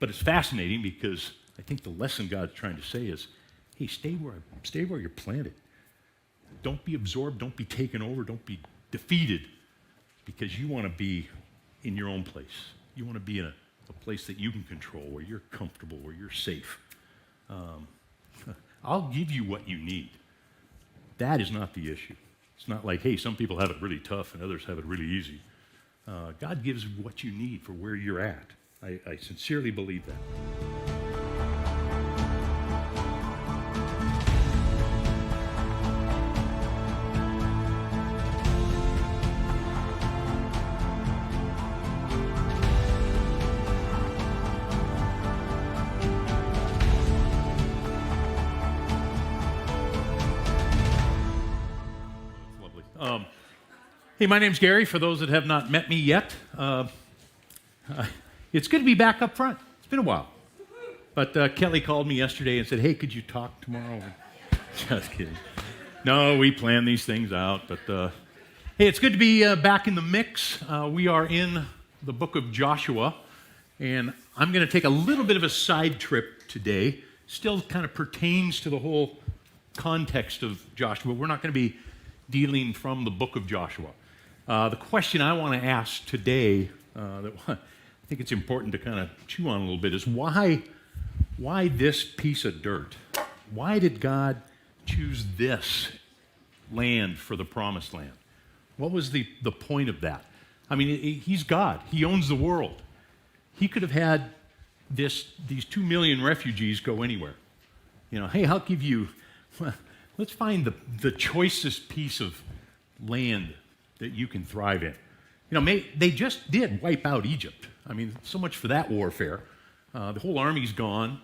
But it's fascinating because I think the lesson God's trying to say is, hey, stay where you're planted. Don't be absorbed, don't be taken over, don't be defeated, because you want to be in your own place. You want to be in a place that you can control, where you're comfortable, where you're safe. I'll give you what you need. That is not the issue. It's not like, hey, some people have it really tough and others have it really easy. God gives what you need for where you're at. I sincerely believe that. Hey, my name's Gary, for those that have not met me yet. It's good to be back up front. It's been a while. But Kelly called me yesterday and said, hey, could you talk tomorrow? Just kidding. No, we plan these things out. But hey, it's good to be back in the mix. We are in the book of Joshua, and I'm going to take a little bit of a side trip today. Still kind of pertains to the whole context of Joshua. We're not going to be dealing from the book of Joshua. The question I want to ask today, that I think it's important to kind of chew on a little bit, is why this piece of dirt? Why did God choose this land for the promised land? What was the point of that? I mean, he's God. He owns the world. He could have had these 2 million refugees go anywhere. You know, hey, I'll give you, let's find the choicest piece of land that you can thrive in. You know, they just did wipe out Egypt. I mean, so much for that warfare. The whole army's gone.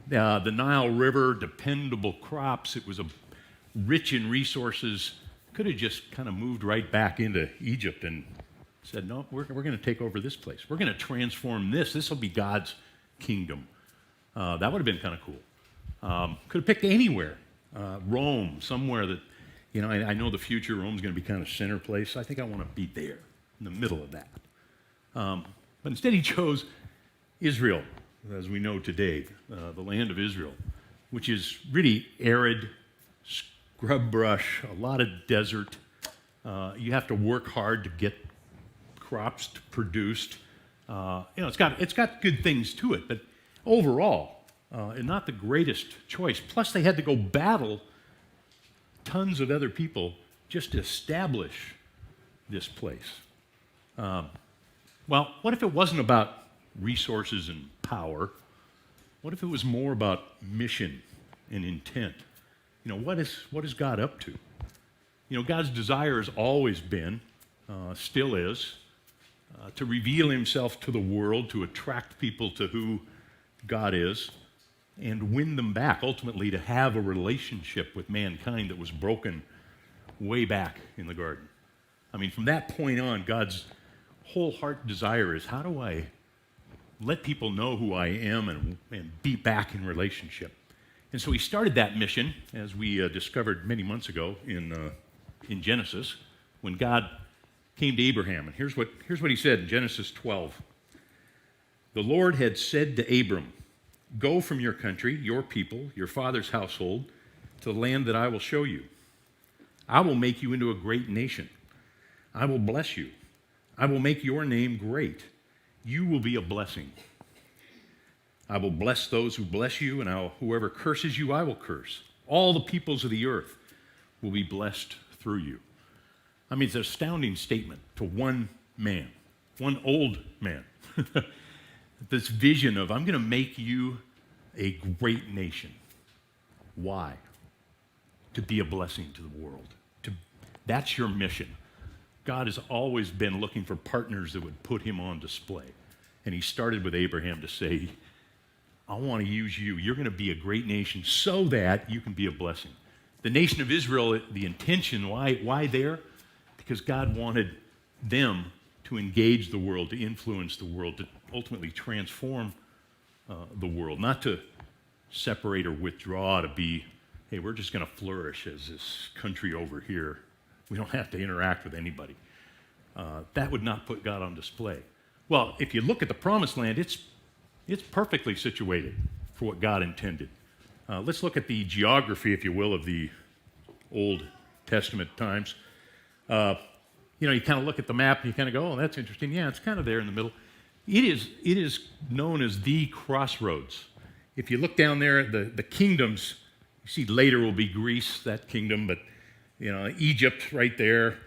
The Nile River, dependable crops. It was rich in resources. Could have just kind of moved right back into Egypt and said, no, we're going to take over this place. We're going to transform this. This will be God's kingdom. That would have been kind of cool. Could have picked anywhere. Rome, somewhere that, you know, I know the future, Rome's going to be kind of center place. I think I want to be there, in the middle of that. But instead he chose Israel, as we know today, the land of Israel, which is really arid, scrub brush, a lot of desert. You have to work hard to get crops produced. You know, it's got good things to it, but overall, and not the greatest choice. Plus, they had to go battle tons of other people just to establish this place. Well, what if it wasn't about resources and power? What if it was more about mission and intent? You know, what is God up to? You know, God's desire has always been, still is, to reveal himself to the world, to attract people to who God is, and win them back, ultimately to have a relationship with mankind that was broken way back in the garden. I mean, from that point on, God's whole heart desire is, how do I let people know who I am and be back in relationship? And so he started that mission, as we discovered many months ago in Genesis, when God came to Abraham. And here's what he said in Genesis 12. The Lord had said to Abram, go from your country, your people, your father's household, to the land that I will show you. I will make you into a great nation. I will bless you. I will make your name great. You will be a blessing. I will bless those who bless you, and whoever curses you, I will curse. All the peoples of the earth will be blessed through you. I mean, it's an astounding statement to one man, one old man. This vision of, I'm going to make you a great nation. Why? To be a blessing to the world. That's your mission. God has always been looking for partners that would put him on display. And he started with Abraham to say, I want to use you. You're going to be a great nation so that you can be a blessing. The nation of Israel, the intention, why there? Because God wanted them to engage the world, to influence the world, to ultimately transform the world, not to separate or withdraw, to be, hey, we're just going to flourish as this country over here. We don't have to interact with anybody. That would not put God on display. Well, if you look at the promised land, it's It's perfectly situated for what God intended. Let's look at the geography, if you will, of the Old Testament times. You kind of look at the map and you kind of go, oh, that's interesting. Yeah, it's kind of there in the middle. It is known as the Crossroads. If you look down there at the kingdoms, you see later will be Greece, that kingdom, but Egypt right there,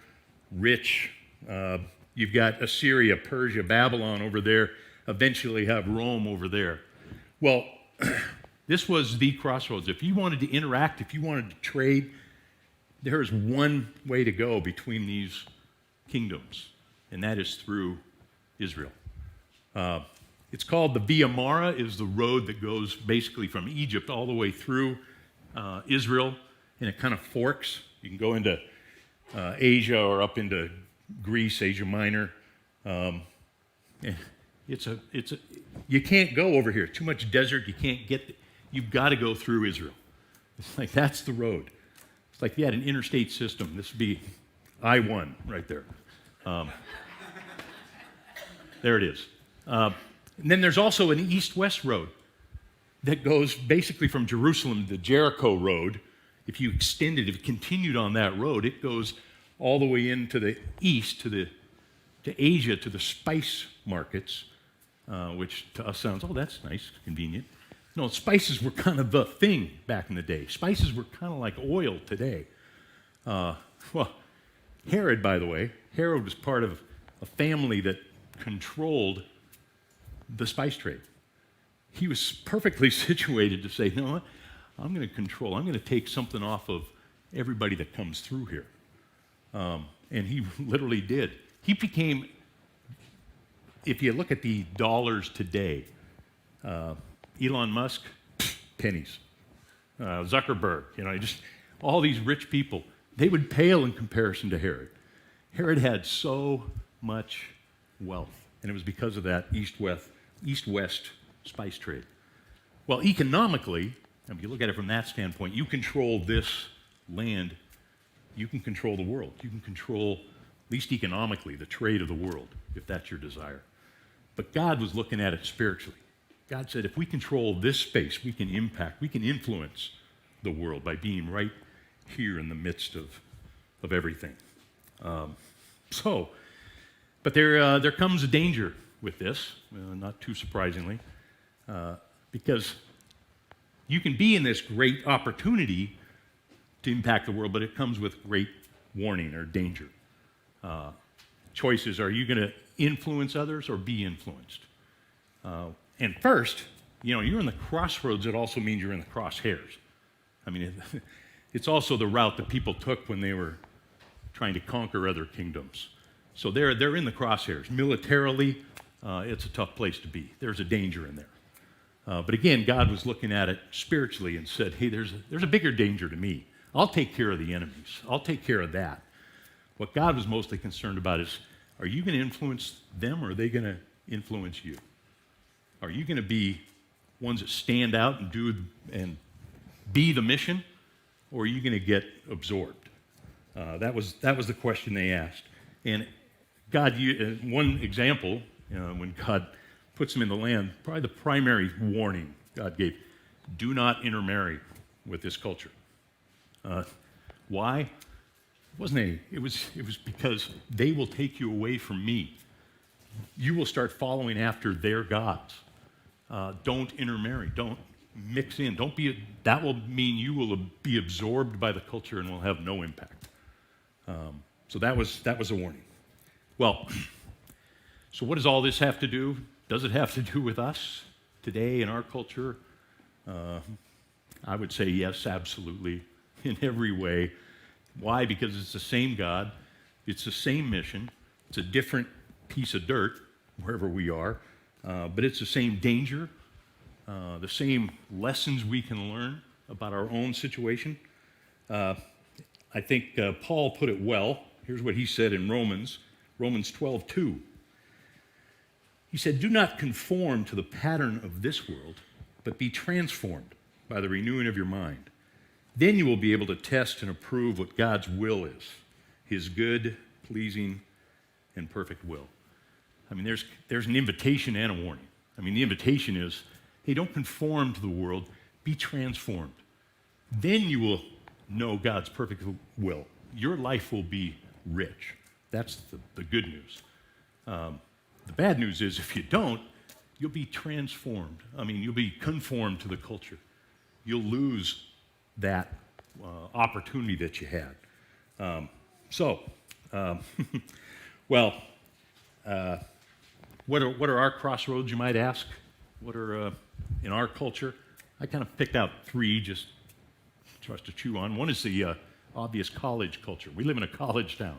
rich. You've got Assyria, Persia, Babylon over there. Eventually have Rome over there. Well, this was the crossroads. If you wanted to interact, if you wanted to trade, there is one way to go between these kingdoms, and that is through Israel. It's called the Via Mara, is the road that goes basically from Egypt all the way through Israel, and it kind of forks. You can go into Asia or up into Greece, Asia Minor. You can't go over here. Too much desert. You can't get. You've got to go through Israel. It's like that's the road. It's like if you had an interstate system. This would be I-1 right there. There it is. And then there's also an east-west road that goes basically from Jerusalem, the Jericho road. If you extended, if you continued on that road, it goes all the way into the east to Asia, to the spice markets, which to us sounds, oh, that's nice, convenient. No, spices were kind of the thing back in the day. Spices were kind of like oil today. Well, Herod, by the way, Herod was part of a family that controlled the spice trade. He was perfectly situated to say, you know what, I'm going to take something off of everybody that comes through here. And he literally did. He became, if you look at the dollars today, Elon Musk, pennies. Zuckerberg, just all these rich people, they would pale in comparison to Herod. Herod had so much wealth, and it was because of that east-west spice trade. Well, economically, if you look at it from that standpoint, you control this land, you can control the world. You can control, at least economically, the trade of the world, if that's your desire. But God was looking at it spiritually. God said, if we control this space, we can impact, we can influence the world by being right here in the midst of everything. But there comes a danger with this, not too surprisingly, because you can be in this great opportunity to impact the world, but it comes with great warning or danger. Choices, are you going to influence others or be influenced? And first, you're in the crossroads, it also means you're in the crosshairs. I mean, it's also the route that people took when they were trying to conquer other kingdoms. So they're in the crosshairs. Militarily, it's a tough place to be. There's a danger in there. But again, God was looking at it spiritually and said, hey, there's a bigger danger to me. I'll take care of the enemies. I'll take care of that. What God was mostly concerned about is, are you going to influence them or are they going to influence you? Are you going to be ones that stand out and do and be the mission, or are you going to get absorbed? That was the question they asked. And God, one example, when God puts them in the land, probably the primary warning God gave, do not intermarry with this culture. Why? It was because they will take you away from me. You will start following after their gods. Don't intermarry. Don't mix in. That will mean you will be absorbed by the culture and will have no impact. So that was a warning. Well, so what does all this have to do? Does it have to do with us today in our culture? I would say yes, absolutely, in every way. Why? Because it's the same God, it's the same mission, it's a different piece of dirt wherever we are, but it's the same danger, the same lessons we can learn about our own situation. I think Paul put it well. Here's what he said in Romans 12:2. He said, do not conform to the pattern of this world, but be transformed by the renewing of your mind. Then you will be able to test and approve what God's will is, his good, pleasing, and perfect will. I mean, there's an invitation and a warning. I mean, the invitation is, hey, don't conform to the world, be transformed. Then you will know God's perfect will. Your life will be rich. That's the good news. The bad news is if you don't, you'll be transformed. I mean, you'll be conformed to the culture. You'll lose that opportunity that you had. Well, what are our crossroads, you might ask? What are, in our culture? I kind of picked out three just for us to chew on. One is the obvious college culture. We live in a college town.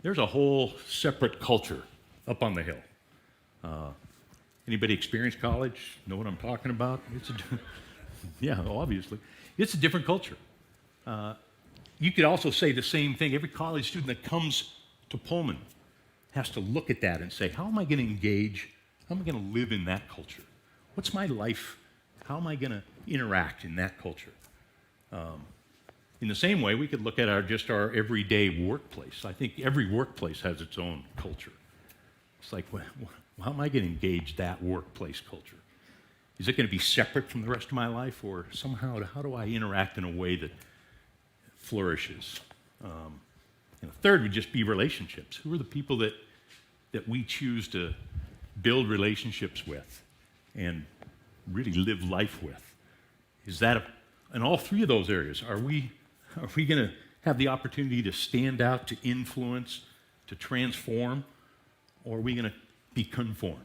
There's a whole separate culture up on the hill. Anybody experience college? Know what I'm talking about? Yeah, obviously. It's a different culture. You could also say the same thing. Every college student that comes to Pullman has to look at that and say, how am I going to engage? How am I going to live in that culture? What's my life? How am I going to interact in that culture? In the same way, we could look at our everyday workplace. I think every workplace has its own culture. It's like, well, how am I going to engage that workplace culture? Is it going to be separate from the rest of my life, or somehow, how do I interact in a way that flourishes? Third would just be relationships. Who are the people that we choose to build relationships with and really live life with? Is that in all three of those areas? Are we going to have the opportunity to stand out, to influence, to transform, or are we going to be conformed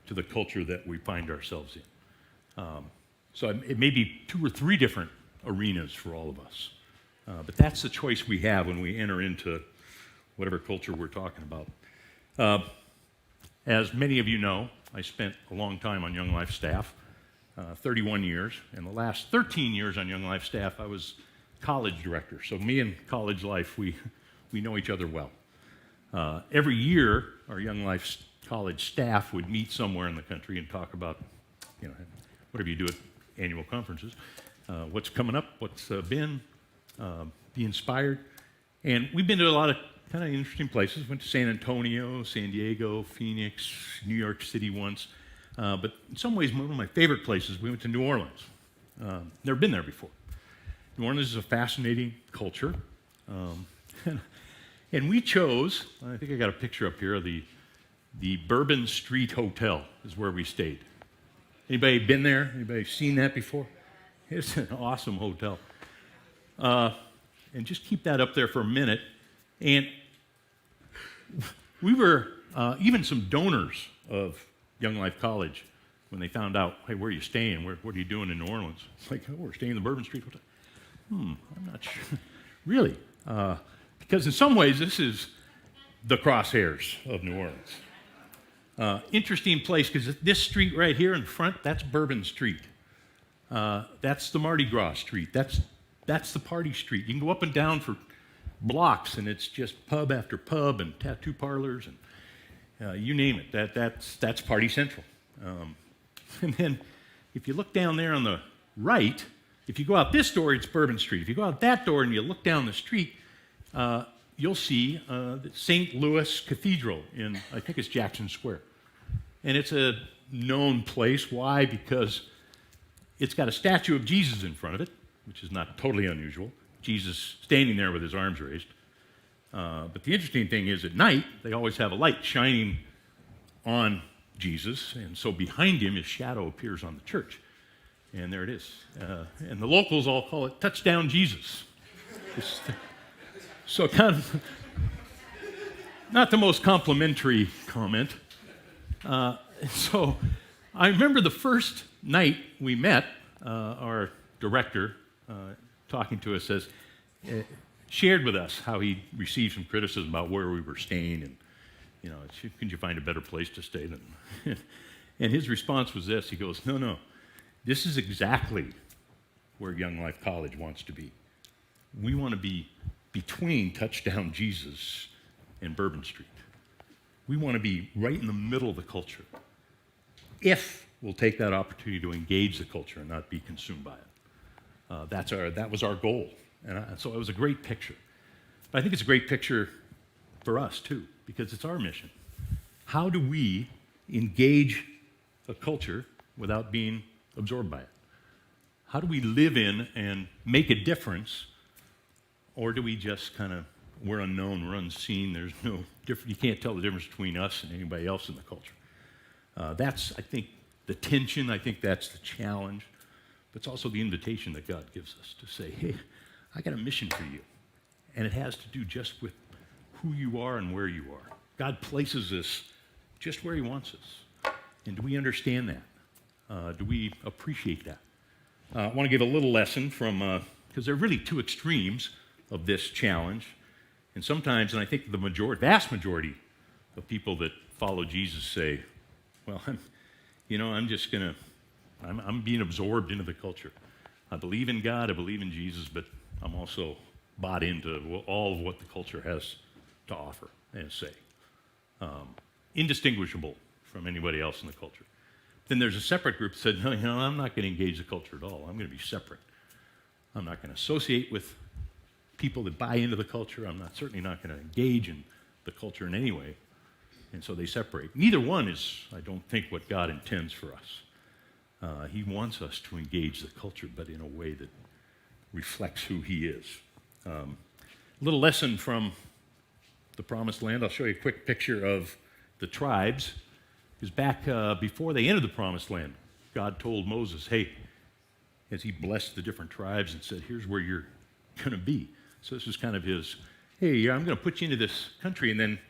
to the culture that we find ourselves in? So it may be 2 or 3 different arenas for all of us. But that's the choice we have when we enter into whatever culture we're talking about. As many of you know, I spent a long time on Young Life staff, 31 years. And the last 13 years on Young Life staff, I was college director. So me and college life, we know each other well. Every year, our Young Life college staff would meet somewhere in the country and talk about, whatever you do at annual conferences, what's coming up, what's been, be inspired. And we've been to a lot of kind of interesting places. Went to San Antonio, San Diego, Phoenix, New York City once. But in some ways, one of my favorite places, we went to New Orleans. Never been there before. New Orleans is a fascinating culture. And we chose, I think I got a picture up here of the Bourbon Street Hotel is where we stayed. Anybody been there? Anybody seen that before? It's an awesome hotel. And just keep that up there for a minute. And we were, even some donors of Young Life College, when they found out, hey, where are you staying? What are you doing in New Orleans? It's like, oh, we're staying in the Bourbon Street Hotel. I'm not sure. Really? Because in some ways, this is the crosshairs of New Orleans. Interesting place, because this street right here in front, that's Bourbon Street. That's the Mardi Gras Street. That's the party street. You can go up and down for blocks, and it's just pub after pub and tattoo parlors and you name it. That's Party Central. And then if you look down there on the right, if you go out this door, it's Bourbon Street. If you go out that door and you look down the street, you'll see the St. Louis Cathedral in, I think it's Jackson Square. And it's a known place. Why? Because it's got a statue of Jesus in front of it, which is not totally unusual. Jesus standing there with his arms raised. But the interesting thing is at night, they always have a light shining on Jesus, and so behind him, his shadow appears on the church. And there it is. And the locals all call it Touchdown Jesus. So kind of not the most complimentary comment. So I remember the first night we met, our director talking to us shared with us how he received some criticism about where we were staying and, couldn't you find a better place to stay than? And his response was this. He goes, no, this is exactly where Young Life College wants to be. We want to be between Touchdown Jesus and Bourbon Street. We want to be right in the middle of the culture, if we'll take that opportunity to engage the culture and not be consumed by it. That was our goal. And so it was a great picture. But I think it's a great picture for us, too, because it's our mission. How do we engage a culture without being absorbed by it? How do we live in and make a difference, or do we just kind of, we're unknown, we're unseen, there's no difference, you can't tell the difference between us and anybody else in the culture. That's, I think, the tension, I think that's the challenge, but it's also the invitation that God gives us to say, hey, I got a mission for you, and it has to do just with who you are and where you are. God places us just where he wants us, and do we understand that? Do we appreciate that? I want to give a little lesson from, because there are really two extremes of this challenge. And sometimes, and I think the vast majority of people that follow Jesus say, well, I'm being absorbed into the culture. I believe in God, I believe in Jesus, but I'm also bought into all of what the culture has to offer and say. Indistinguishable from anybody else in the culture. Then there's a separate group that said, no, I'm not going to engage the culture at all. I'm going to be separate. I'm not going to associate with people that buy into the culture. I'm certainly not going to engage in the culture in any way. And so they separate. Neither one is, I don't think, what God intends for us. He wants us to engage the culture, but in a way that reflects who he is. A little lesson from the Promised Land. I'll show you a quick picture of the tribes. Because back before they entered the Promised Land, God told Moses, hey, as he blessed the different tribes and said, here's where you're going to be. So this was kind of his, hey, I'm going to put you into this country, and then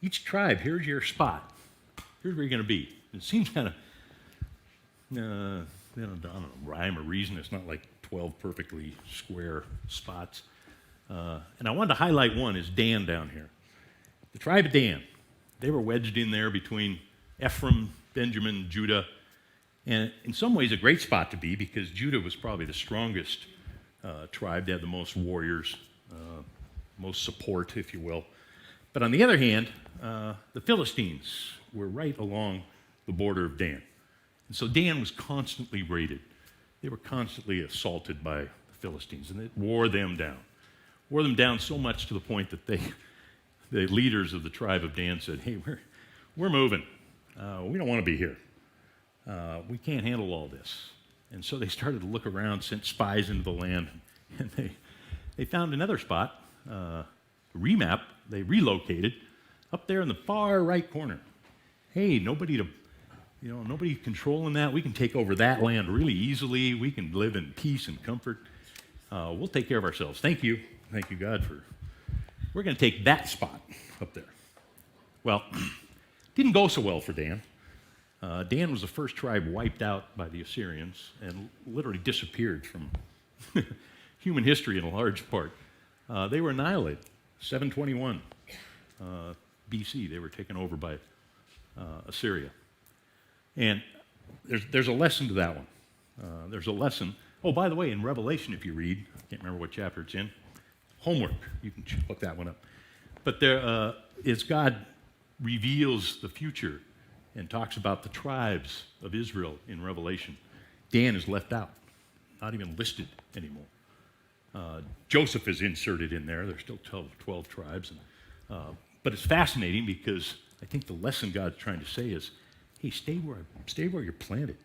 each tribe, here's your spot. Here's where you're going to be. It seems kind of, I don't know, rhyme or reason. It's not like 12 perfectly square spots. And I wanted to highlight one is Dan down here. The tribe of Dan, they were wedged in there between Ephraim, Benjamin, Judah, and in some ways a great spot to be because Judah was probably the strongest tribe. They had the most warriors, most support, if you will. But on the other hand, the Philistines were right along the border of Dan. And so Dan was constantly raided. They were constantly assaulted by the Philistines, and it wore them down. Wore them down so much to the point that the leaders of the tribe of Dan said, hey, we're moving. We don't want to be here. We can't handle all this. And so they started to look around, sent spies into the land, and they found another spot, remap. They relocated up there in the far right corner. Hey, nobody controlling that. We can take over that land really easily. We can live in peace and comfort. We'll take care of ourselves. Thank you, God, we're going to take that spot up there. Well, didn't go so well for Dan. Dan was the first tribe wiped out by the Assyrians and literally disappeared from human history in a large part. They were annihilated. 721 BC, they were taken over by Assyria. And there's a lesson to that one. There's a lesson. Oh, by the way, in Revelation, if you read, I can't remember what chapter it's in, homework, you can look that one up. But there is God reveals the future and talks about the tribes of Israel in Revelation. Dan is left out, not even listed anymore. Joseph is inserted in there. There's still 12 tribes. But it's fascinating because I think the lesson God's trying to say is, hey, stay where you're planted.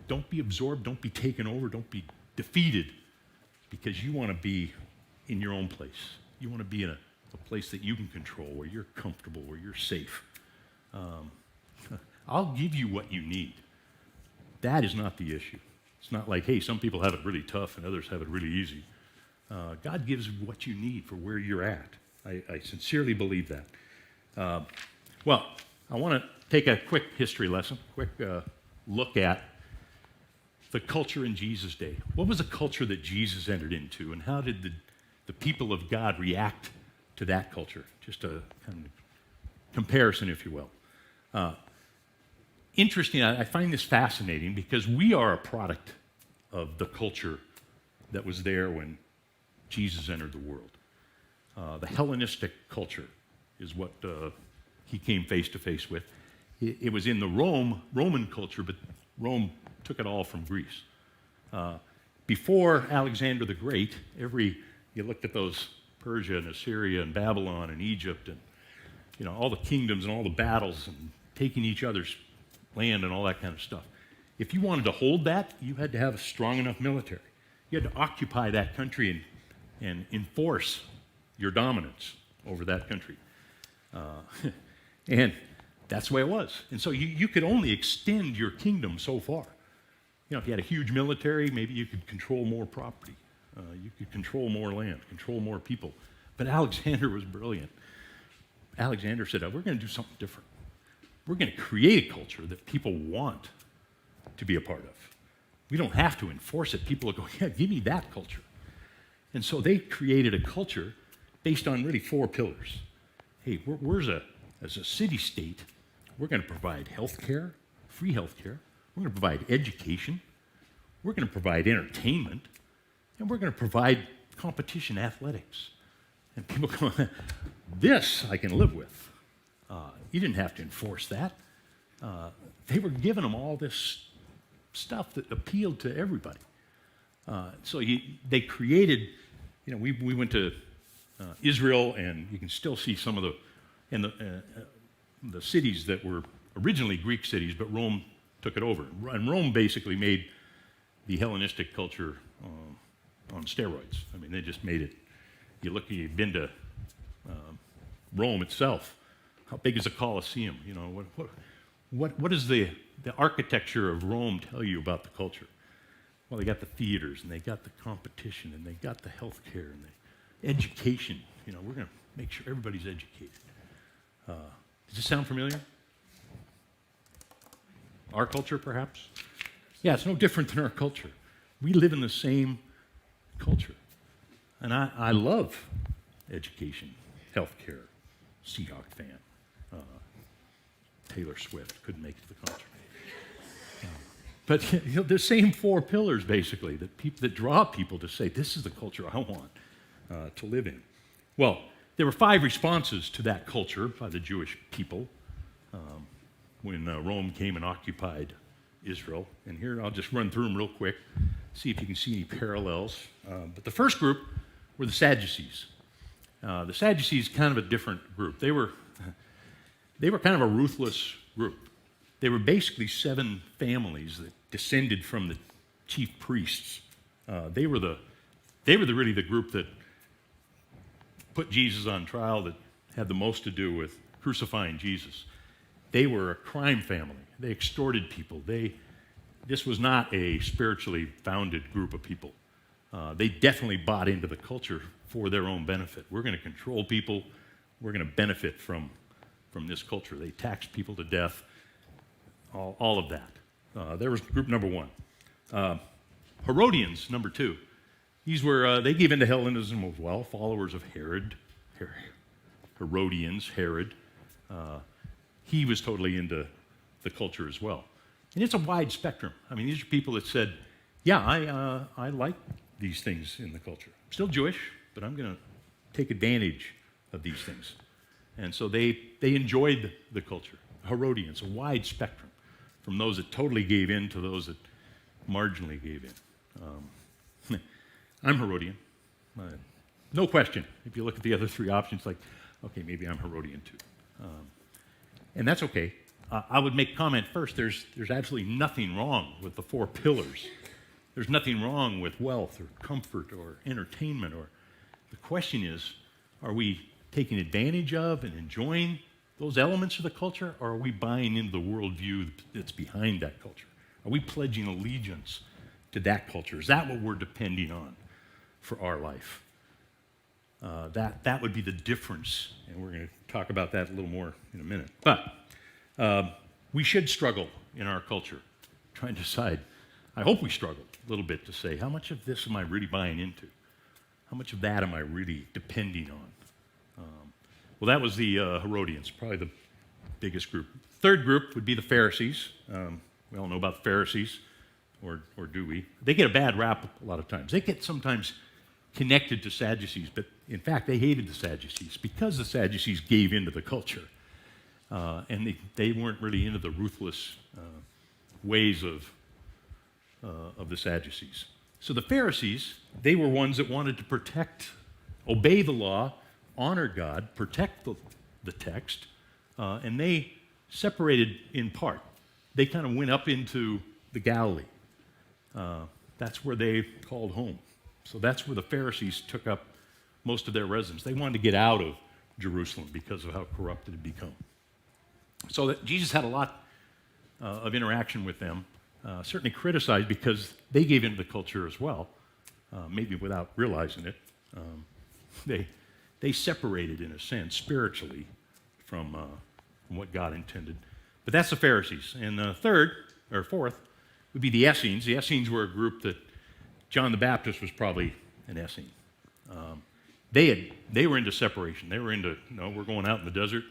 Don't be absorbed. Don't be taken over. Don't be defeated because you want to be in your own place. You want to be in a place that you can control, where you're comfortable, where you're safe. I'll give you what you need. That is not the issue. It's not like, hey, some people have it really tough and others have it really easy. God gives what you need for where you're at. I sincerely believe that. Well, I want to take a quick history lesson, quick look at the culture in Jesus' day. What was the culture that Jesus entered into, and how did the people of God react to that culture? Just a kind of comparison, if you will. Interesting, I find this fascinating because we are a product of the culture that was there when Jesus entered the world. The Hellenistic culture is what he came face to face with. It was in the Roman culture, but Rome took it all from Greece. Before Alexander the Great, you looked at those Persia and Assyria and Babylon and Egypt and all the kingdoms and all the battles and taking each other's land and all that kind of stuff. If you wanted to hold that, you had to have a strong enough military. You had to occupy that country and enforce your dominance over that country. And that's the way it was. And so you could only extend your kingdom so far. If you had a huge military, maybe you could control more property. You could control more land, control more people. But Alexander was brilliant. Alexander said, we're going to do something different. We're going to create a culture that people want to be a part of. We don't have to enforce it. People will go, yeah, give me that culture. And so they created a culture based on really 4 pillars. Hey, as a city-state, we're going to provide health care, free health care. We're going to provide education. We're going to provide entertainment. And we're going to provide competition athletics. And people go, this I can live with. You didn't have to enforce that. They were giving them all this stuff that appealed to everybody. So they created, we went to Israel, and you can still see some of the cities that were originally Greek cities, but Rome took it over. And Rome basically made the Hellenistic culture on steroids. I mean, they just made it. You've been to Rome itself. How big is the Colosseum? What does the architecture of Rome tell you about the culture? Well, they got the theaters, and they got the competition, and they got the health care, and the education. We're going to make sure everybody's educated. Does this sound familiar? Our culture, perhaps? Yeah, it's no different than our culture. We live in the same culture. And I love education, health care, Seahawk fan. Taylor Swift couldn't make it to the concert. But the same 4 pillars, basically, that draw people to say, this is the culture I want to live in. Well, there were 5 responses to that culture by the Jewish people when Rome came and occupied Israel. And here, I'll just run through them real quick, see if you can see any parallels. But the first group were the Sadducees. The Sadducees, kind of a different group. They were kind of a ruthless group. They were basically 7 families that descended from the chief priests. They were really the group that put Jesus on trial, that had the most to do with crucifying Jesus. They were a crime family. They extorted people. This was not a spiritually founded group of people. They definitely bought into the culture for their own benefit. We're going to control people. We're going to benefit from this culture. They taxed people to death, all of that. There was group number 1. Herodians, number 2. These were, they gave into Hellenism as well, followers of Herod. Herodians, Herod. He was totally into the culture as well. And it's a wide spectrum. I mean, these are people that said, yeah, I like these things in the culture. I'm still Jewish, but I'm going to take advantage of these things. And so they enjoyed the culture. Herodians, a wide spectrum, from those that totally gave in to those that marginally gave in. I'm Herodian. No question. If you look at the other 3 options, like, okay, maybe I'm Herodian too. And that's okay. I would make comment first, there's absolutely nothing wrong with the 4 pillars. There's nothing wrong with wealth or comfort or entertainment. The question is, are we taking advantage of and enjoying those elements of the culture, or are we buying into the worldview that's behind that culture? Are we pledging allegiance to that culture? Is that what we're depending on for our life? That would be the difference, and we're going to talk about that a little more in a minute. But we should struggle in our culture, trying to decide. I hope we struggle a little bit to say, how much of this am I really buying into? How much of that am I really depending on? Well, that was the Herodians, probably the biggest group. Third group would be the Pharisees. We all know about the Pharisees, or do we? They get a bad rap a lot of times. They get sometimes connected to Sadducees, but in fact, they hated the Sadducees because the Sadducees gave into the culture. And they weren't really into the ruthless ways of the Sadducees. So the Pharisees, they were ones that wanted to protect, obey the law, honor God, protect the text, and they separated in part. they kind of went up into the Galilee. That's where they called home. So that's where the Pharisees took up most of their residence. They wanted to get out of Jerusalem because of how corrupt it had become. So that Jesus had a lot of interaction with them, certainly criticized because they gave into the culture as well, maybe without realizing it. They separated, in a sense, spiritually from what God intended. But that's the Pharisees. And the third, or fourth, would be the Essenes. The Essenes were a group that John the Baptist was probably an Essene. They were into separation. They were into, no, we're going out in the desert.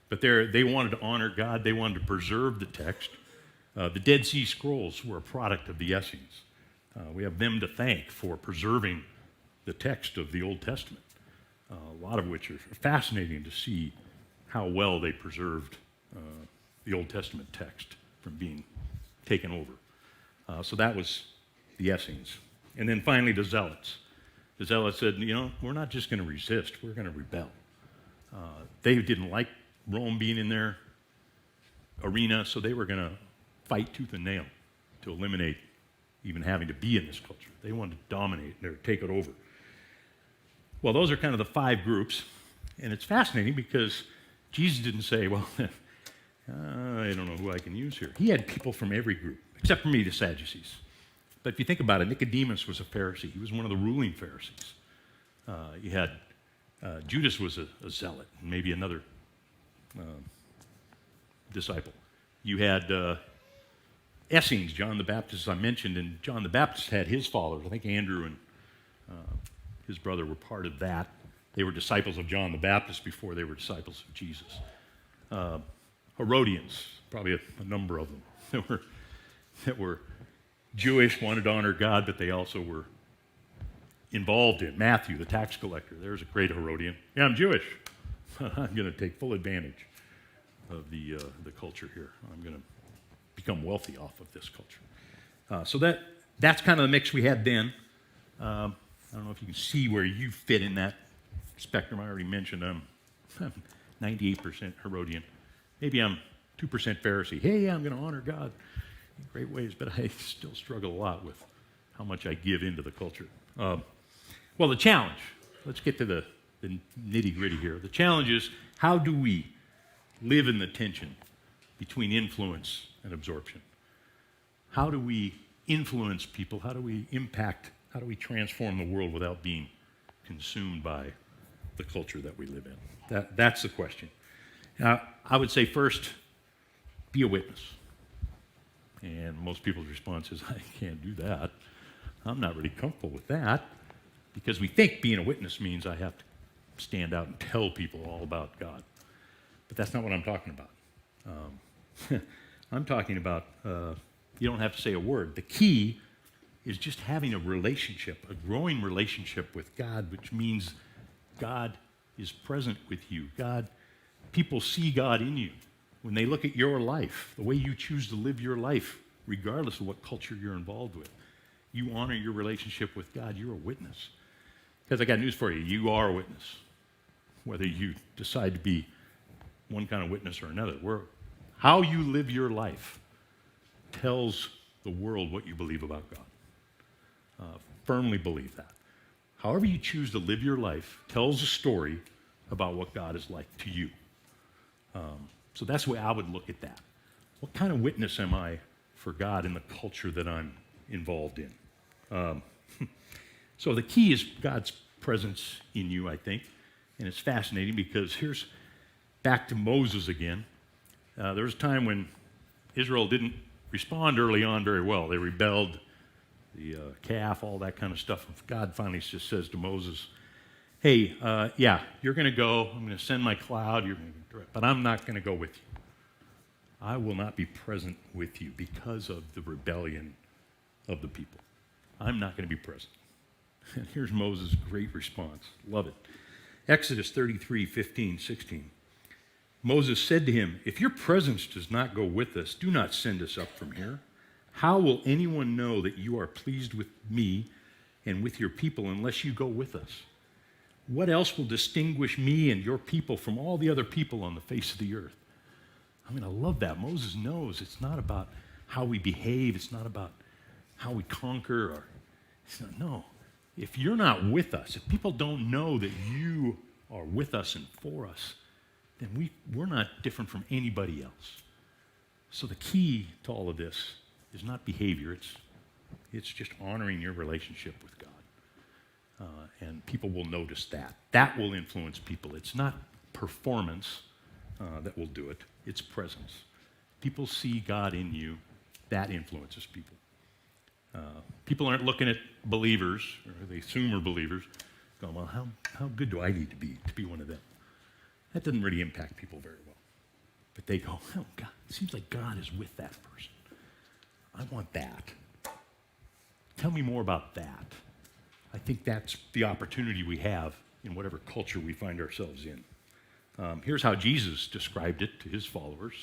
But they wanted to honor God. They wanted to preserve the text. The Dead Sea Scrolls were a product of the Essenes. We have them to thank for preserving the text of the Old Testament, a lot of which are fascinating to see how well they preserved the Old Testament text from being taken over. So that was the Essenes. And then finally, the Zealots. The Zealots said, we're not just going to resist, we're going to rebel. They didn't like Rome being in their arena, so they were going to fight tooth and nail to eliminate even having to be in this culture. They wanted to dominate and take it over. Well, those are kind of the five groups, and it's fascinating because Jesus didn't say, well, I don't know who I can use here. He had people from every group, except for me, the Sadducees. But if you think about it, Nicodemus was a Pharisee. He was one of the ruling Pharisees. You had Judas was a zealot, and maybe another disciple. You had Essenes, John the Baptist, as I mentioned, and John the Baptist had his followers. I think Andrew and his brother were part of that. They were disciples of John the Baptist before they were disciples of Jesus. Herodians, probably a number of them that were Jewish, wanted to honor God, but they also were involved in. Matthew, the tax collector, there's a great Herodian. Yeah, I'm Jewish. I'm going to take full advantage of the culture here. I'm going to become wealthy off of this culture. So that's kind of the mix we had then. I don't know if you can see where you fit in that spectrum. I already mentioned I'm 98% Herodian. Maybe I'm 2% Pharisee. Hey, I'm going to honor God in great ways, but I still struggle a lot with how much I give into the culture. Well, the challenge, let's get to the nitty-gritty here. The challenge is, how do we live in the tension between influence and absorption? How do we influence people? How do we impact? How do we transform the world without being consumed by the culture that we live in? That's the question. I would say first, be a witness. And most people's response is, I can't do that. I'm not really comfortable with that, because we think being a witness means I have to stand out and tell people all about God. But that's not what I'm talking about. I'm talking about you don't have to say a word. The key is just having a relationship, a growing relationship with God, which means God is present with you. People see God in you. When they look at your life, the way you choose to live your life, regardless of what culture you're involved with, you honor your relationship with God, you're a witness. Because I got news for you, you are a witness. Whether you decide to be one kind of witness or another. How you live your life tells the world what you believe about God. Firmly believe that. However you choose to live your life tells a story about what God is like to you. So that's the way I would look at that. What kind of witness am I for God in the culture that I'm involved in? So the key is God's presence in you, I think. And it's fascinating because here's back to Moses again. There was a time when Israel didn't respond early on very well. They rebelled, the calf, all that kind of stuff. God finally just says to Moses, hey, you're going to go. I'm going to send my cloud. You're going to but I'm not going to go with you. I will not be present with you because of the rebellion of the people. I'm not going to be present. And here's Moses' great response. Love it. Exodus 33, 15, 16. Moses said to him, if your presence does not go with us, do not send us up from here. How will anyone know that you are pleased with me and with your people unless you go with us? What else will distinguish me and your people from all the other people on the face of the earth? I mean, I love that. Moses knows it's not about how we behave. It's not about how we conquer. No. If you're not with us, if people don't know that you are with us and for us, then we're not different from anybody else. So the key to all of this is not behavior. It's just honoring your relationship with God. And people will notice that. That will influence people. It's not performance that will do it. It's presence. People see God in you. That influences people. People aren't looking at believers, or they assume are believers, going, well, how good do I need to be one of them? That doesn't really impact people very well. But they go, oh, God, it seems like God is with that person. I want that. Tell me more about that. I think that's the opportunity we have in whatever culture we find ourselves in. Here's how Jesus described it to his followers.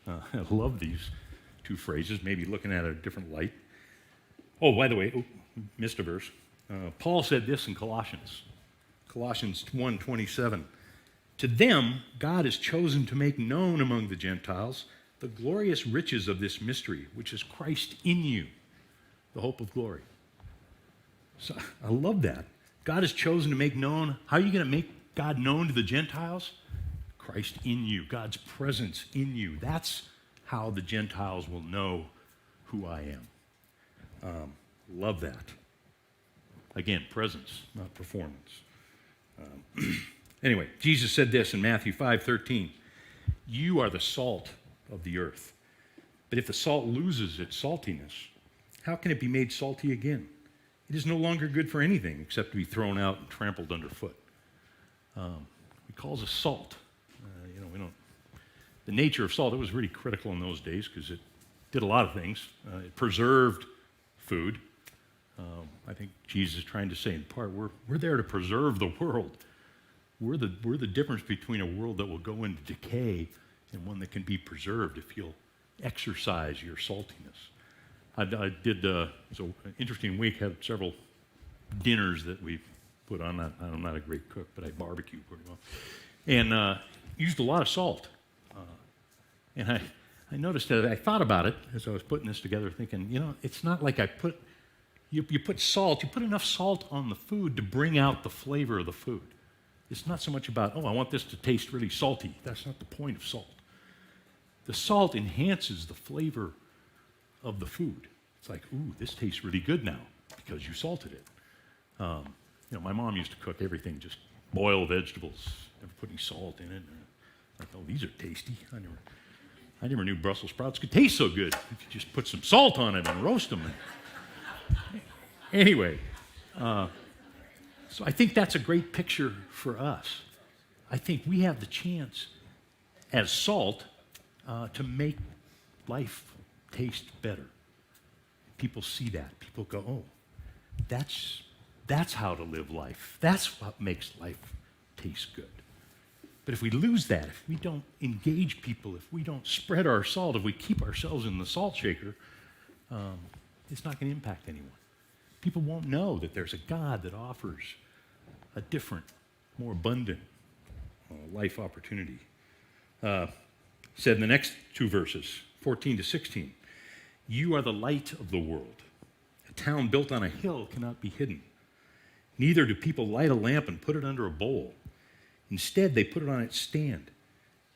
I love these two phrases, maybe looking at it a different light. Oh, by the way, missed a verse. Paul said this in Colossians 1:27. To them, God has chosen to make known among the Gentiles the glorious riches of this mystery, which is Christ in you, the hope of glory. So I love that. God has chosen to make known. How are you going to make God known to the Gentiles? Christ in you, God's presence in you. That's how the Gentiles will know who I am. Love that. Again, presence, not performance. Anyway, Jesus said this in Matthew 5:13. You are the salt of the earth. But if the salt loses its saltiness, how can it be made salty again? It is no longer good for anything except to be thrown out and trampled underfoot. He calls us salt. We don't. The nature of salt, it was really critical in those days because it did a lot of things. It preserved food. I think Jesus is trying to say in part, we're there to preserve the world. We're the difference between a world that will go into decay and one that can be preserved if you'll exercise your saltiness. I did, it was an interesting week, had several dinners that we put on. I'm not a great cook, but I barbecue pretty well. And used a lot of salt. And I noticed that I thought about it as I was putting this together, thinking, it's not like you put salt, you put enough salt on the food to bring out the flavor of the food. It's not so much about, I want this to taste really salty. That's not the point of salt. The salt enhances the flavor of the food. It's like, ooh, this tastes really good now because you salted it. My mom used to cook everything, just boil vegetables, never put any salt in it. Like, oh, these are tasty. I never knew Brussels sprouts could taste so good. If you just put some salt on it and roast them. Anyway, so I think that's a great picture for us. I think we have the chance as salt to make life taste better. People see that. People go, oh, that's how to live life. That's what makes life taste good. But if we lose that, if we don't engage people, if we don't spread our salt, if we keep ourselves in the salt shaker, it's not going to impact anyone. People won't know that there's a God that offers a different, more abundant life opportunity. Said in the next two verses, 14-16, you are the light of the world. A town built on a hill cannot be hidden. Neither do people light a lamp and put it under a bowl. Instead, they put it on its stand,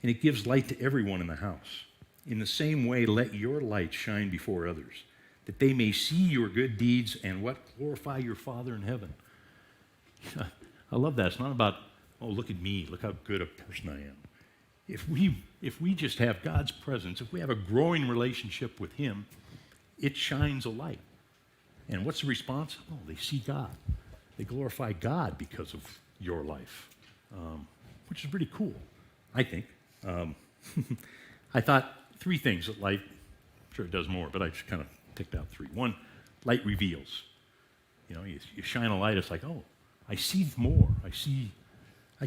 and it gives light to everyone in the house. In the same way, let your light shine before others, that they may see your good deeds and glorify your Father in heaven. I love that. It's not about, oh, look at me, look how good a person I am. If we just have God's presence, if we have a growing relationship with Him, it shines a light. And what's the response? Oh, they see God. They glorify God because of your life, which is pretty cool, I think. I thought three things that light, I'm sure it does more, but I just kind of picked out three. One, light reveals. You shine a light, it's like, oh, I see more. I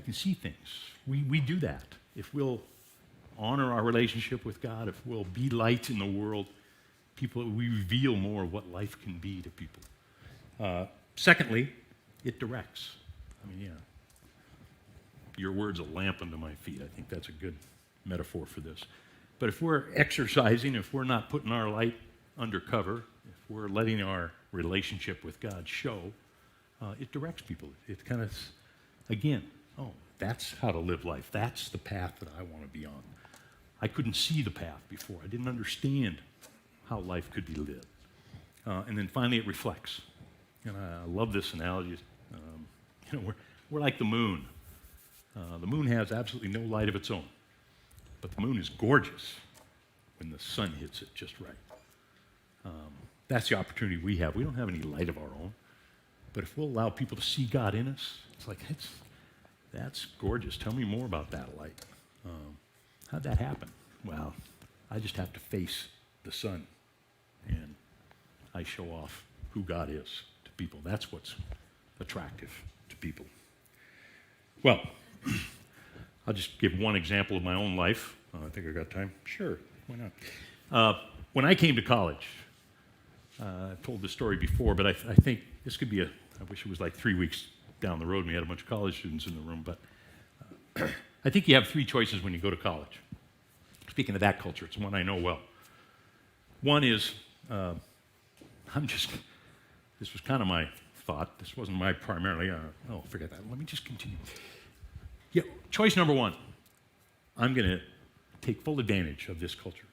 can see things. We do that. If we'll honor our relationship with God, if we'll be light in the world, we reveal more of what life can be to people. Secondly, it directs. Your word's a lamp unto my feet. I think that's a good metaphor for this. But if we're exercising, if we're not putting our light under cover, if we're letting our relationship with God show, it directs people. It kind of, again, oh, that's how to live life. That's the path that I want to be on. I couldn't see the path before. I didn't understand how life could be lived. And then finally, it reflects. And I love this analogy. We're like the moon. The moon has absolutely no light of its own. But the moon is gorgeous when the sun hits it just right. That's the opportunity we have. We don't have any light of our own. But if we'll allow people to see God in us, it's like, that's gorgeous. Tell me more about that light. How'd that happen? Well, I just have to face the sun, and I show off who God is to people. That's what's attractive to people. Well, I'll just give one example of my own life. I think I got time. Sure, why not? When I came to college, I've told this story before, but I think this could be I wish it was like 3 weeks down the road and we had a bunch of college students in the room, but I think you have 3 choices when you go to college. Speaking of that culture, it's one I know well. One is, this was kind of my thought. This wasn't my primarily, forget that. Let me just continue. Yeah, choice number 1, I'm going to take full advantage of this culture.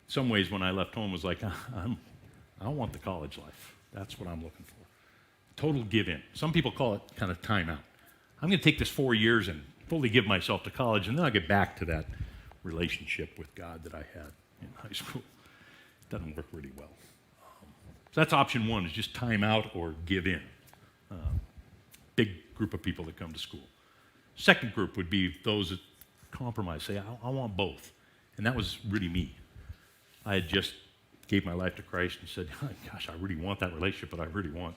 In some ways, when I left home, was like, I want the college life. That's what I'm looking for. Total give in. Some people call it kind of time out. I'm going to take this 4 years and fully give myself to college, and then I'll get back to that relationship with God that I had in high school. It doesn't work really well. So that's option 1, is just time out or give in. Big group of people that come to school. Second group would be those that compromise, say, I want both. And that was really me. I had just gave my life to Christ and said, gosh, I really want that relationship, but I really want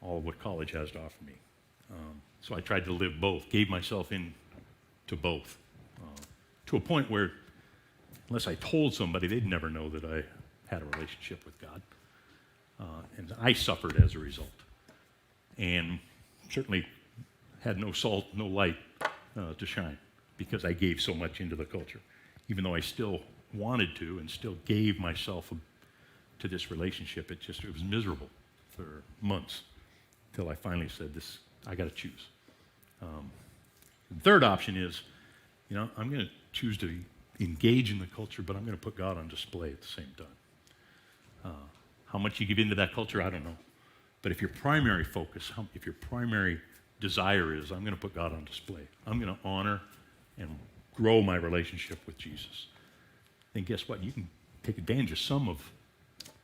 all of what college has to offer me. So I tried to live both, gave myself in to both, to a point where unless I told somebody, they'd never know that I had a relationship with God. And I suffered as a result. And certainly had no salt, no light to shine because I gave so much into the culture, even though I still wanted to and still gave myself to this relationship. It was miserable for months until I finally said, I got to choose. The third option is, I'm going to choose to engage in the culture, but I'm going to put God on display at the same time. How much you give into that culture, I don't know. But if your primary focus, if your primary desire is, I'm going to put God on display, I'm going to honor and grow my relationship with Jesus, then guess what? You can take advantage of some of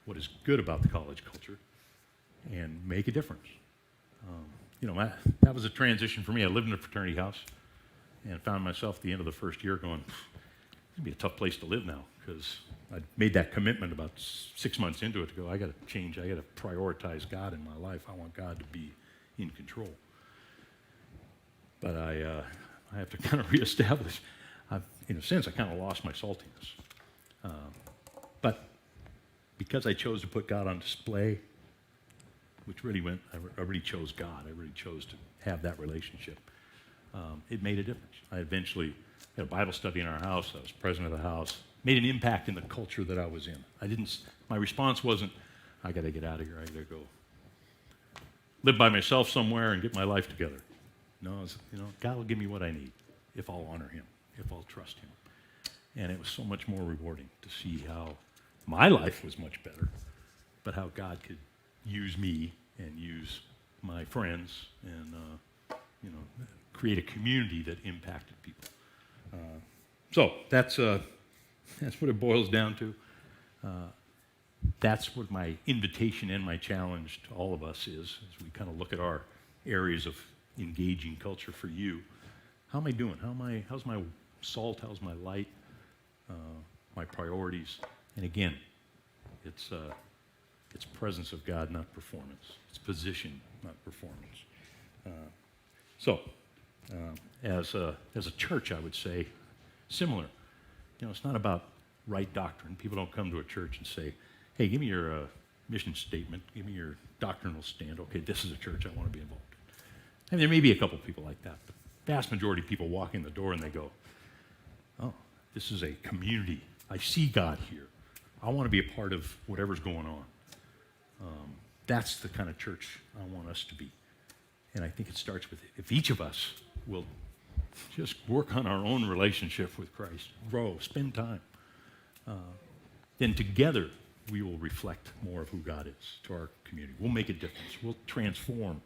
what is good about the college culture and make a difference. That was a transition for me. I lived in a fraternity house and found myself at the end of the first year going, it's going to be a tough place to live now, because I made that commitment about 6 months into it to go, I got to change, I got to prioritize God in my life. I want God to be in control. But I have to kind of reestablish. In a sense, I kind of lost my saltiness. But because I chose to put God on display, which really I really chose God. I really chose to have that relationship. It made a difference. I eventually had a Bible study in our house. I was president of the house. Made an impact in the culture that I was in. My response wasn't, I got to get out of here. I got to go live by myself somewhere and get my life together. No, God will give me what I need if I'll honor Him, if I'll trust Him. And it was so much more rewarding to see how my life was much better, but how God could use me and use my friends and create a community that impacted people. So that's what it boils down to. That's what my invitation and my challenge to all of us is, as we kind of look at our areas of engaging culture for you. How am I doing? How's my salt? How's my light? My priorities? And again, it's presence of God, not performance. It's position, not performance. As a church, I would say, similar. It's not about right doctrine. People don't come to a church and say, hey, give me your mission statement, give me your doctrinal stand. Okay, this is a church I want to be involved in. There may be a couple people like that, but the vast majority of people walk in the door and they go, oh, This is a community. I see God here. I want to be a part of whatever's going on. That's the kind of church I want us to be. And I think it starts with if each of us will just work on our own relationship with Christ, grow, spend time, then together we will reflect more of who God is to our community. We'll make a difference. We'll transform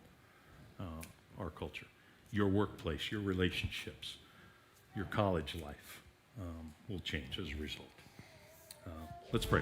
our culture, your workplace, your relationships, your college life will change as a result. Let's pray.